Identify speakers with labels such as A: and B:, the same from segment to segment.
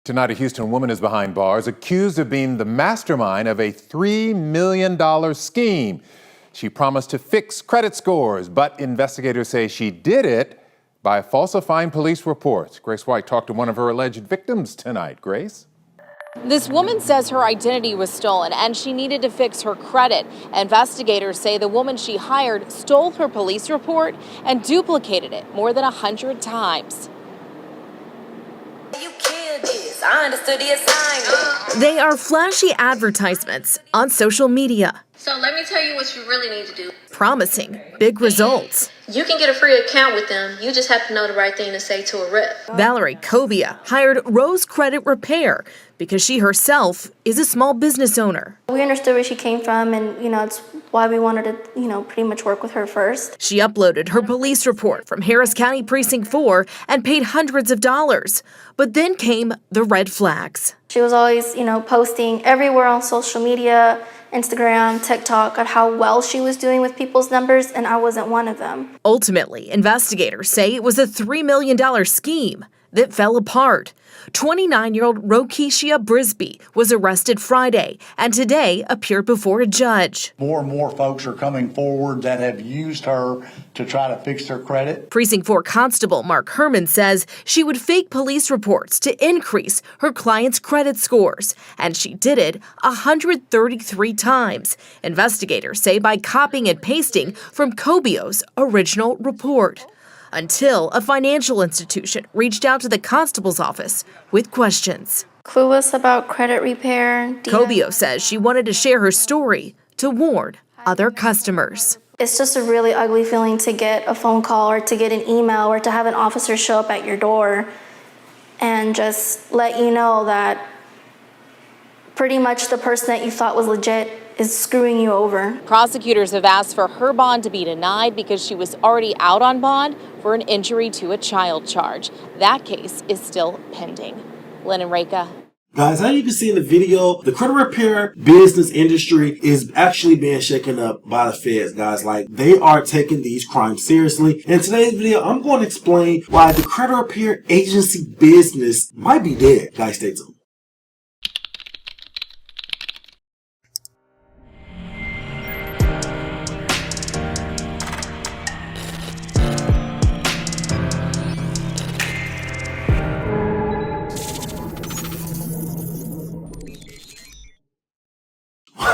A: Tonight, a Houston woman is behind bars, accused of being the mastermind of a $3 million scheme. She promised to fix credit scores, but investigators say she did it by falsifying police reports. Grace White talked to one of her alleged victims tonight. Grace?
B: This woman says her identity was stolen and she needed to fix her credit. Investigators say the woman she hired stole her police report and duplicated it more than 100 times.
C: I understood the assignment.
D: They are flashy advertisements on social media.
C: So let me tell you what you really need to do.
D: Promising big results.
C: You can get a free account with them. You just have to know the right thing to say to a rep.
D: Valerie Cobia hired Rose Credit Repair because she herself is a small business owner.
E: We understood where she came from, and it's why we wanted to, pretty much work with her first.
D: She uploaded her police report from Harris County Precinct 4 and paid hundreds of dollars. But then came the red flags.
E: She was always, posting everywhere on social media, Instagram, TikTok, on how well she was doing with people's numbers, and I wasn't one of them.
D: Ultimately, investigators say it was a $3 million scheme that fell apart. 29-year-old Rokeshia Brisby was arrested Friday and today appeared before a judge.
F: More and more folks are coming forward that have used her to try to fix their credit.
D: Precinct 4 Constable Mark Herman says she would fake police reports to increase her clients' credit scores, and she did it 133 times. Investigators say by copying and pasting from Cobio's original report. Until a financial institution reached out to the constable's office with questions.
E: Clueless about credit repair.
D: Cobio says she wanted to share her story to warn other customers.
E: It's just a really ugly feeling to get a phone call or to get an email or to have an officer show up at your door and just let you know that pretty much the person that you thought was legit is screwing you over.
B: Prosecutors have asked for her bond to be denied because she was already out on bond for an injury to a child charge. That case is still pending. Lynn and Reka.
G: Guys, as you can see in the video, the credit repair business industry is actually being shaken up by the feds, guys. Like, they are taking these crimes seriously. In today's video, I'm going to explain why the credit repair agency business might be dead. Guys, stay tuned.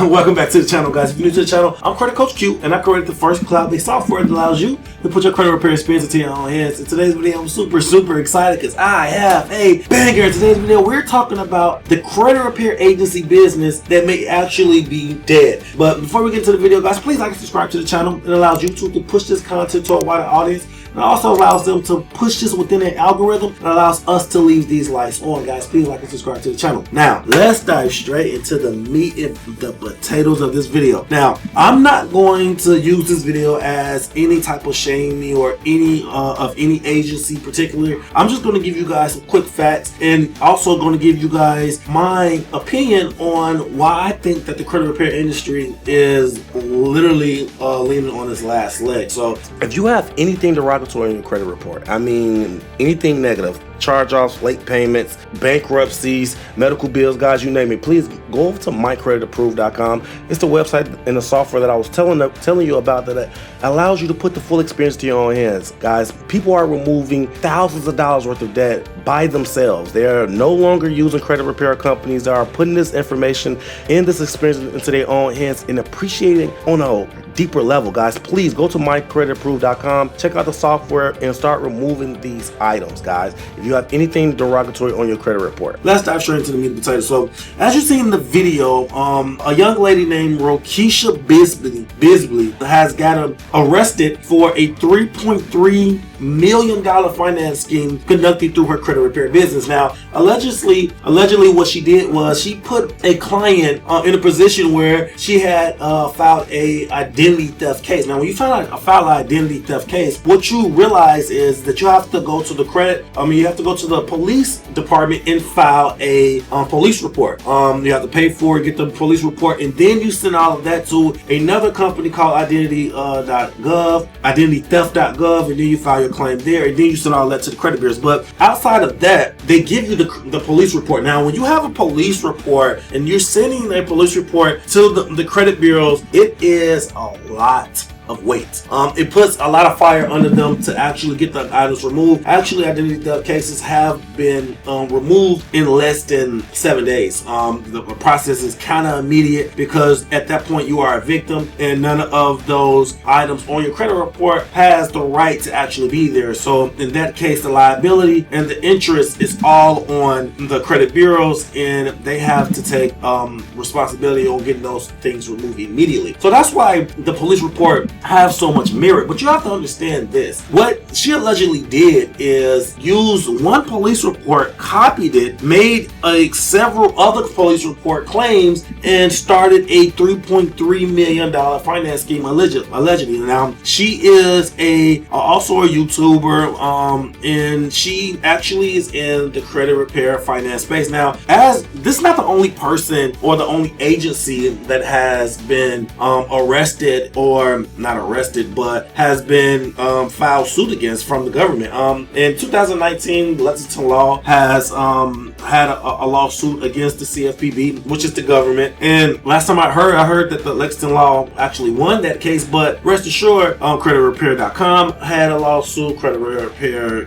G: Welcome back to the channel, guys. If you're new to the channel, I'm Credit Coach Q, and I created the first cloud-based software that allows you to put your credit repair experience into your own hands. In today's video, I'm super excited because I have a banger. In today's video, we're talking about the credit repair agency business that may actually be dead. But before we get into the video, guys, please like and subscribe to the channel. It allows YouTube to push this content to a wider audience. It also allows them to push this within their algorithm and allows us to leave these lights on, guys. Please like and subscribe to the channel. Now, let's dive straight into the meat and the potatoes of this video. Now, I'm not going to use this video as any type of shaming or any of any agency particular. I'm just going to give you guys some quick facts and also going to give you guys my opinion on why I think that the credit repair industry is literally leaning on its last leg. So, if you have anything to in your credit report, I mean anything negative, charge-offs, late payments, bankruptcies, medical bills, guys, you name it, please go over to mycreditapproved.com. It's the website and the software that I was telling you about that allows you to put the full experience to your own hands. Guys, people are removing thousands of dollars worth of debt by themselves. They are no longer using credit repair companies. They are putting this information and this experience into their own hands and appreciating on a deeper level. Guys, please go to mycreditapproved.com, check out the software and start removing these items, guys, if you have anything derogatory on your credit report. Let's dive straight into the meat and potatoes. So as you see in the video, a young lady named Rokeshia Brisby has got arrested for a $3.3 million finance scheme conducted through her credit repair business. Now, allegedly what she did was she put a client in a position where she had filed a identity theft case. Now, when you file an identity theft case, what you realize is that you have to go to you have to go to the police department and file a police report. You have to pay for it, get the police report, and then you send all of that to another company called identitytheft.gov, and then you file your claim there, and then you send all that to the credit bureaus. But outside of that, they give you the police report. Now, when you have a police report and you're sending a police report to the credit bureaus, it is a lot of weight. It puts a lot of fire under them to actually get the items removed. Actually, identity theft cases have been removed in less than 7 days. The process is kind of immediate because at that point you are a victim and none of those items on your credit report has the right to actually be there. So in that case, the liability and the interest is all on the credit bureaus, and they have to take responsibility on getting those things removed immediately. So that's why the police report have so much merit. But you have to understand this. What she allegedly did is use one police report, copied it, made several other police report claims, and started a $3.3 million finance scheme allegedly. Now, she is also a YouTuber, and she actually is in the credit repair finance space. Now, as this is not the only person or the only agency that has been arrested, or not arrested, but has been filed suit against from the government. In 2019, Lexington Law has had a lawsuit against the CFPB, which is the government. And last time I heard that the Lexington Law actually won that case. But rest assured, CreditRepair.com had a lawsuit. Credit Repair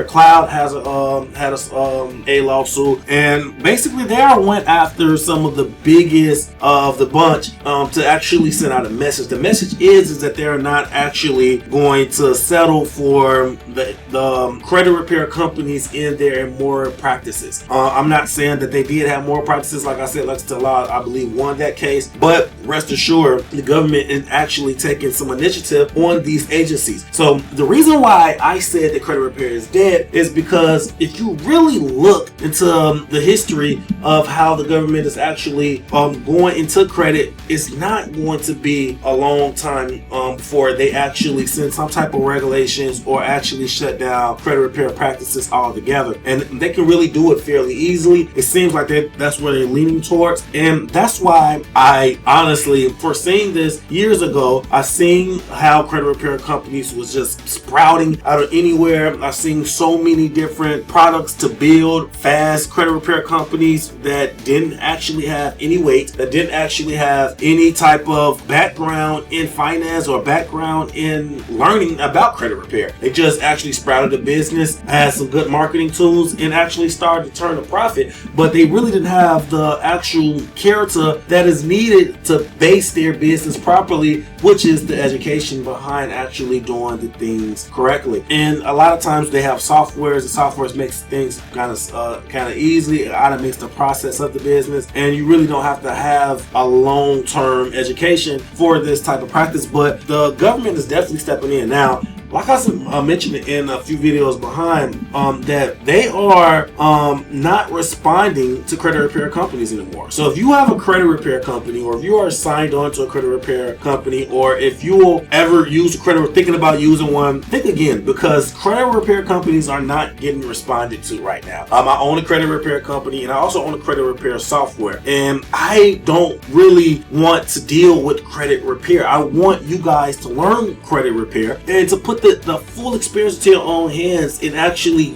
G: Cloud has a lawsuit, and basically they went after some of the biggest of the bunch to actually send out a message. The message is that they're not actually going to settle for the credit repair companies in their immoral practices. I'm not saying that they did have moral practices. Like I said, Lexington Law, I believe, won that case. But rest assured, the government is actually taking some initiative on these agencies. So the reason why I said that credit repair is dead is because if you really look into the history of how the government is actually going into credit, it's not going to be a long time before they actually send some type of regulations or actually shut down credit repair practices altogether. And they can really do it fairly easily. It seems like that's where they're leaning towards. And that's why I honestly, foreseeing this years ago, I seen how credit repair companies was just sprouting out of anywhere. I've seen so many different products to build fast credit repair companies that didn't actually have any weight, that didn't actually have any type of background in finance or background in learning about credit repair. They just actually sprouted a business, had some good marketing tools, and actually started to turn a profit. But they really didn't have the actual character that is needed to base their business properly, which is the education behind actually doing the things correctly. And a lot of times they have softwares. The softwares makes things kind of easily. It automates the process of the business, and you really don't have to have a long-term education for this type of practice. But the government is definitely stepping in now. Like I mentioned in a few videos behind, that they are not responding to credit repair companies anymore. So if you have a credit repair company, or if you are signed on to a credit repair company, or if you will ever use a credit, thinking about using one, think again, because credit repair companies are not getting responded to right now. I own a credit repair company, and I also own a credit repair software, and I don't really want to deal with credit repair. I want you guys to learn credit repair and to put the full experience to your own hands, and actually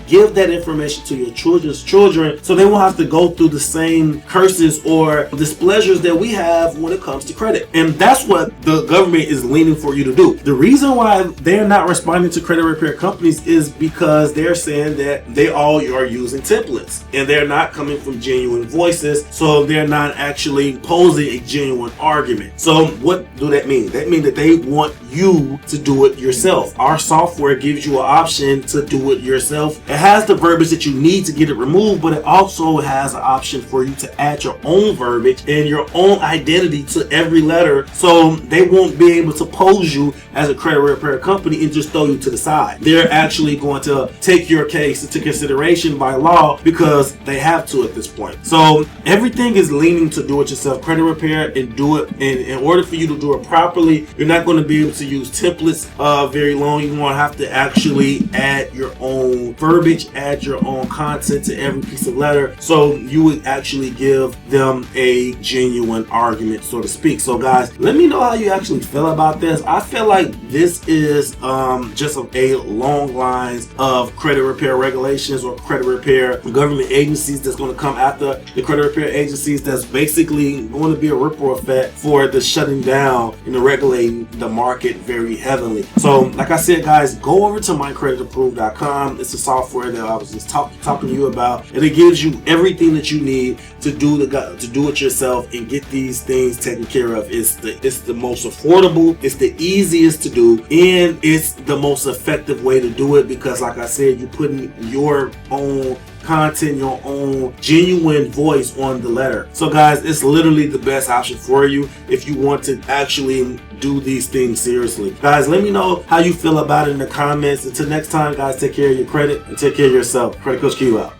G: give that information to your children's children, so they won't have to go through the same curses or displeasures that we have when it comes to credit. And that's what the government is leaning for you to do. The reason why they're not responding to credit repair companies is because they're saying that they all are using templates, and they're not coming from genuine voices, so they're not actually posing a genuine argument. So what do that mean? That means that they want you to do it yourself. Our software gives you an option to do it yourself. It has the verbiage that you need to get it removed, but it also has an option for you to add your own verbiage and your own identity to every letter, so they won't be able to pose you as a credit repair company and just throw you to the side. They're actually going to take your case into consideration by law, because they have to at this point. So everything is leaning to do it yourself credit repair, and do it. And in order for you to do it properly, you're not going to be able to use templates very very long. You're going to have to actually add your own verbiage, add your own content to every piece of letter, so you would actually give them a genuine argument, so to speak. So guys, let me know how you actually feel about this. I feel like this is just a long lines of credit repair regulations or credit repair government agencies that's going to come after the credit repair agencies, that's basically going to be a ripple effect for the shutting down and the regulating the market very heavily. So like I said, guys, go over to mycreditapproved.com. It's a software that I was just talking to you about, and it gives you everything that you need to do it yourself and get these things taken care of. It's the most affordable, it's the easiest to do, and it's the most effective way to do it, because like I said, you put in your own content, your own genuine voice on the letter. So guys, it's literally the best option for you if you want to actually do these things seriously. Guys, let me know how you feel about it in the comments. Until next time, guys, take care of your credit and take care of yourself. Credit Coach Q out.